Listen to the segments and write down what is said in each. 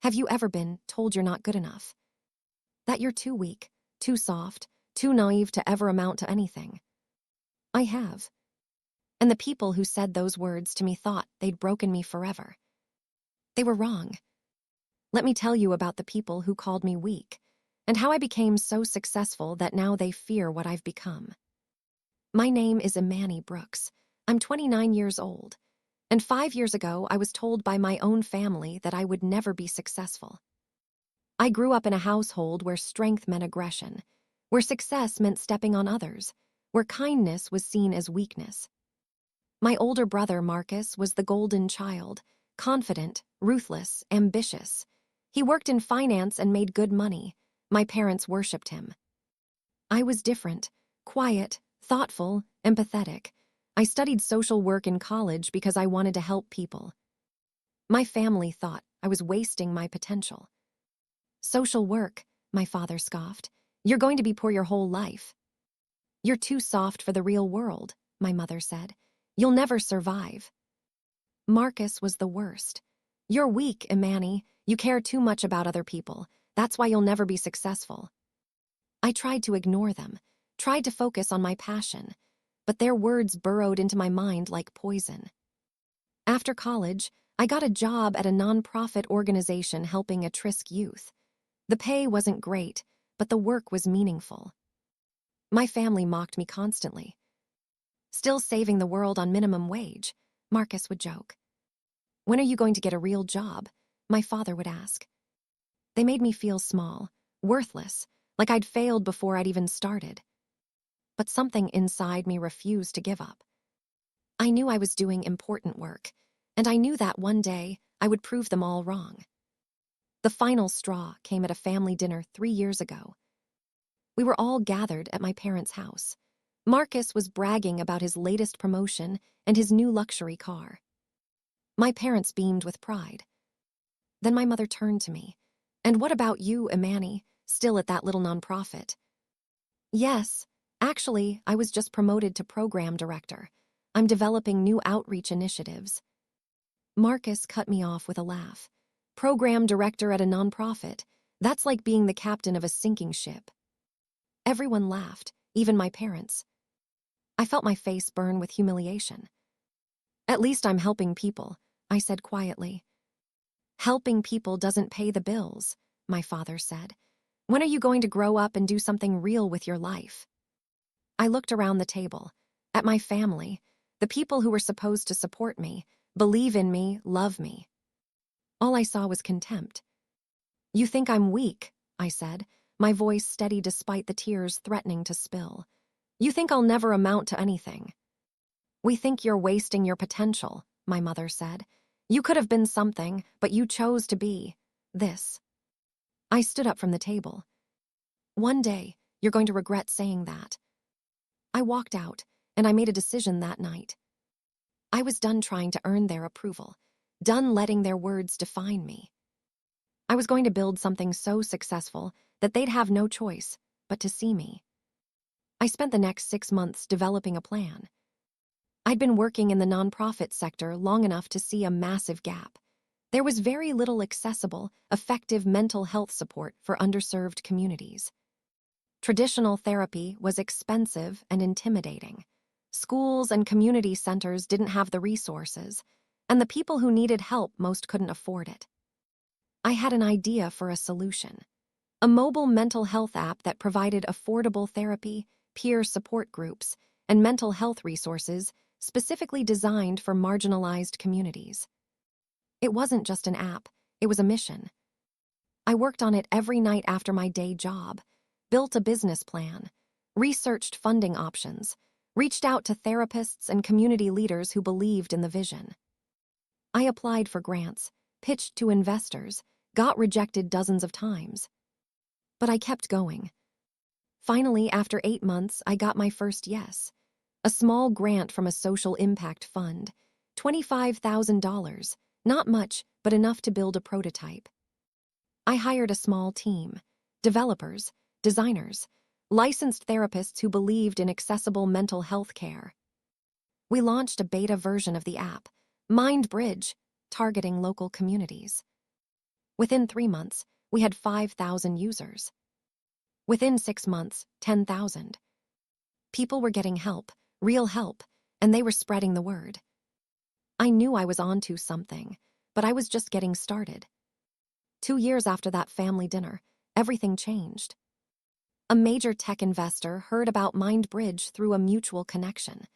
Have you ever been told you're not good enough? That you're too weak, too soft, too naive to ever amount to anything? I have. And the people who said those words to me thought they'd broken me forever. They were wrong. Let me tell you about the people who called me weak, and how I became so successful that now they fear what I've become. My name is Imani Brooks. I'm 29 years old, and 5 years ago I was told by my own family that I would never be successful. I grew up in a household where strength meant aggression, where success meant stepping on others, where kindness was seen as weakness. My older brother, Marcus, was the golden child, confident, ruthless, ambitious. He worked in finance and made good money. My parents worshipped him. I was different, quiet, thoughtful, empathetic. I studied social work in college because I wanted to help people. My family thought I was wasting my potential. Social work, my father scoffed. You're going to be poor your whole life. You're too soft for the real world, my mother said. You'll never survive. Marcus was the worst. You're weak, Imani. You care too much about other people. That's why you'll never be successful. I tried to ignore them, tried to focus on my passion, but their words burrowed into my mind like poison. After college, I got a job at a nonprofit organization helping at-risk youth. The pay wasn't great, but the work was meaningful. My family mocked me constantly. Still saving the world on minimum wage, Marcus would joke. When are you going to get a real job? My father would ask. They made me feel small, worthless, like I'd failed before I'd even started. But something inside me refused to give up. I knew I was doing important work, and I knew that one day I would prove them all wrong. The final straw came at a family dinner 3 years ago. We were all gathered at my parents' house. Marcus was bragging about his latest promotion and his new luxury car. My parents beamed with pride. Then my mother turned to me. And what about you, Imani, still at that little nonprofit? Yes, actually, I was just promoted to program director. I'm developing new outreach initiatives. Marcus cut me off with a laugh. Program director at a nonprofit, that's like being the captain of a sinking ship. Everyone laughed, even my parents. I felt my face burn with humiliation. At least I'm helping people, I said quietly. Helping people doesn't pay the bills, my father said. When are you going to grow up and do something real with your life? I looked around the table, at my family, the people who were supposed to support me, believe in me, love me. All I saw was contempt. You think I'm weak, I said, my voice steady despite the tears threatening to spill. You think I'll never amount to anything. We think you're wasting your potential, my mother said. You could have been something, but you chose to be this. I stood up from the table. One day, you're going to regret saying that. I walked out, and I made a decision that night. I was done trying to earn their approval, done letting their words define me. I was going to build something so successful that they'd have no choice but to see me. I spent the next 6 months developing a plan. I'd been working in the nonprofit sector long enough to see a massive gap. There was very little accessible, effective mental health support for underserved communities. Traditional therapy was expensive and intimidating. Schools and community centers didn't have the resources, and the people who needed help most couldn't afford it. I had an idea for a solution. A mobile mental health app that provided affordable therapy, peer support groups, and mental health resources specifically designed for marginalized communities. It wasn't just an app, it was a mission. I worked on it every night after my day job, built a business plan, researched funding options, reached out to therapists and community leaders who believed in the vision. I applied for grants, pitched to investors, got rejected dozens of times. But I kept going. Finally, after 8 months, I got my first yes. A small grant from a social impact fund, $25,000, not much, but enough to build a prototype. I hired a small team, developers, designers, licensed therapists who believed in accessible mental health care. We launched a beta version of the app, MindBridge, targeting local communities. Within 3 months, we had 5,000 users. Within 6 months, 10,000. People were getting help, real help, and they were spreading the word. I knew I was onto something, but I was just getting started. 2 years after that family dinner, everything changed. A major tech investor heard about MindBridge through a mutual connection.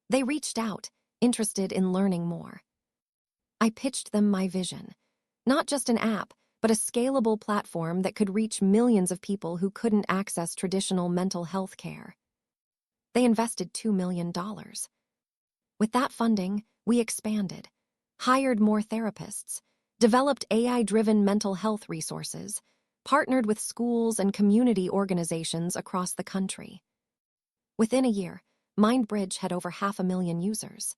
They reached out, interested in learning more. I pitched them my vision. Not just an app, but a scalable platform that could reach millions of people who couldn't access traditional mental health care. They invested $2 million. With that funding, we expanded, hired more therapists, developed AI-driven mental health resources, partnered with schools and community organizations across the country. Within a year, MindBridge had over 500,000 users.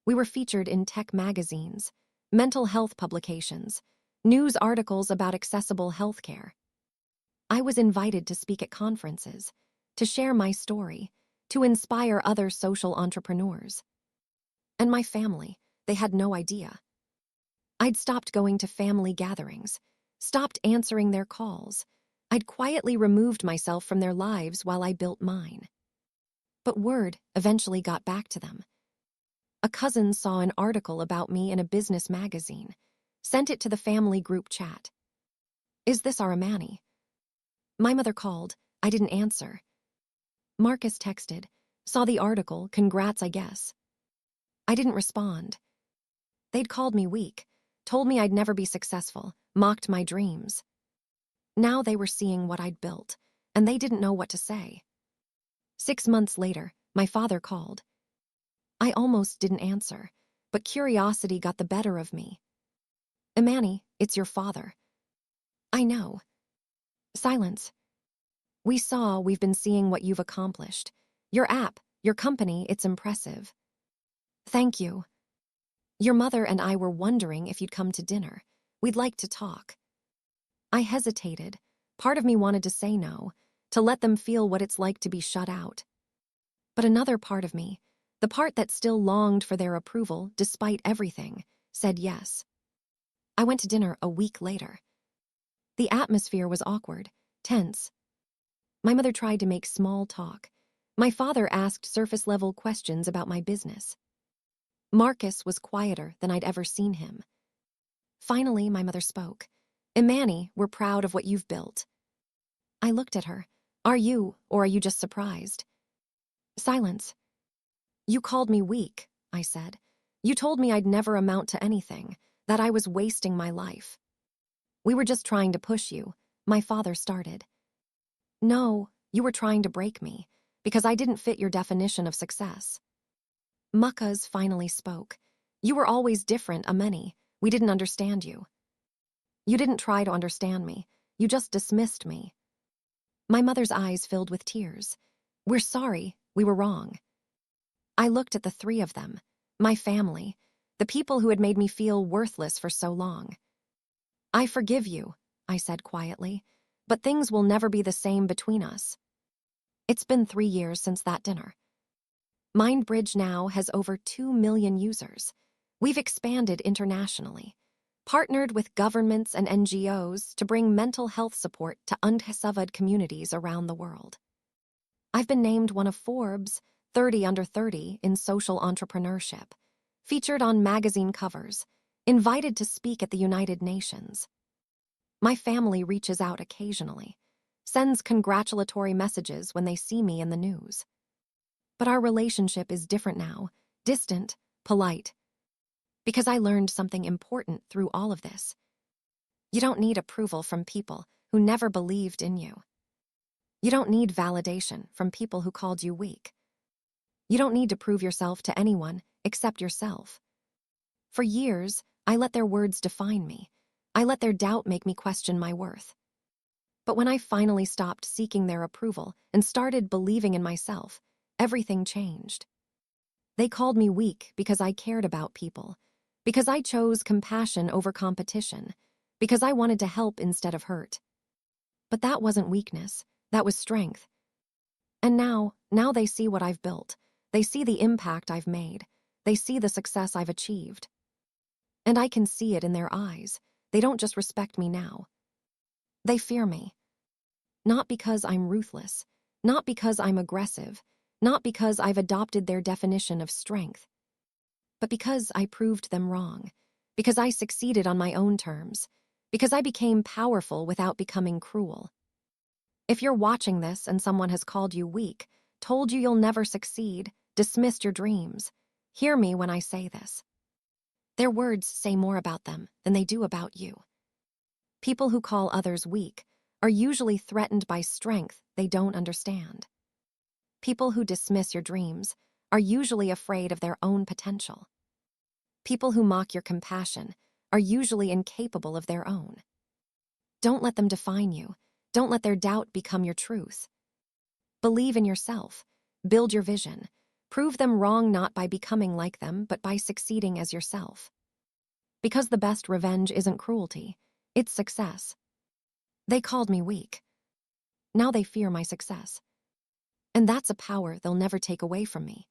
We were featured in tech magazines, mental health publications, news articles about accessible healthcare. I was invited to speak at conferences, to share my story, to inspire other social entrepreneurs. And my family, they had no idea. I'd stopped going to family gatherings, stopped answering their calls. I'd quietly removed myself from their lives while I built mine. But word eventually got back to them. A cousin saw an article about me in a business magazine, sent it to the family group chat. "Is this Aramani?" My mother called. I didn't answer. Marcus texted, "Saw the article, congrats, I guess." I didn't respond. They'd called me weak, told me I'd never be successful, mocked my dreams. Now they were seeing what I'd built, and they didn't know what to say. 6 months later, my father called. I almost didn't answer, but curiosity got the better of me. "Imani, it's your father." "I know." Silence. We've been seeing what you've accomplished. Your app, your company, it's impressive." "Thank you." "Your mother and I were wondering if you'd come to dinner. We'd like to talk." I hesitated. Part of me wanted to say no, to let them feel what it's like to be shut out. But another part of me, the part that still longed for their approval despite everything, said yes. I went to dinner a week later. The atmosphere was awkward, tense. My mother tried to make small talk. My father asked surface-level questions about my business. Marcus was quieter than I'd ever seen him. Finally, my mother spoke. "Imani, we're proud of what you've built." I looked at her. "Are you, or are you just surprised?" Silence. "You called me weak," I said. "You told me I'd never amount to anything, that I was wasting my life." "We were just trying to push you," my father started. "No, you were trying to break me, because I didn't fit your definition of success." Muckas finally spoke. "You were always different, Imani. We didn't understand you." "You didn't try to understand me. You just dismissed me." My mother's eyes filled with tears. "We're sorry. We were wrong." I looked at the three of them, my family, the people who had made me feel worthless for so long. "I forgive you," I said quietly, "but things will never be the same between us." It's been 3 years since that dinner. MindBridge now has over 2 million users. We've expanded internationally, partnered with governments and NGOs to bring mental health support to underserved communities around the world. I've been named one of Forbes' 30 under 30 in social entrepreneurship, featured on magazine covers, invited to speak at the United Nations. My family reaches out occasionally, sends congratulatory messages when they see me in the news. But our relationship is different now, distant, polite. Because I learned something important through all of this. You don't need approval from people who never believed in you. You don't need validation from people who called you weak. You don't need to prove yourself to anyone except yourself. For years, I let their words define me. I let their doubt make me question my worth. But when I finally stopped seeking their approval and started believing in myself, everything changed. They called me weak because I cared about people, because I chose compassion over competition, because I wanted to help instead of hurt. But that wasn't weakness, that was strength. And now they see what I've built. They see the impact I've made. They see the success I've achieved. And I can see it in their eyes. They don't just respect me now. They fear me. Not because I'm ruthless, not because I'm aggressive, not because I've adopted their definition of strength, but because I proved them wrong, because I succeeded on my own terms, because I became powerful without becoming cruel. If you're watching this and someone has called you weak, told you you'll never succeed, dismissed your dreams, hear me when I say this. Their words say more about them than they do about you. People who call others weak are usually threatened by strength they don't understand. People who dismiss your dreams are usually afraid of their own potential. People who mock your compassion are usually incapable of their own. Don't let them define you. Don't let their doubt become your truth. Believe in yourself. Build your vision. Prove them wrong not by becoming like them, but by succeeding as yourself. Because the best revenge isn't cruelty, it's success. They called me weak. Now they fear my success. And that's a power they'll never take away from me.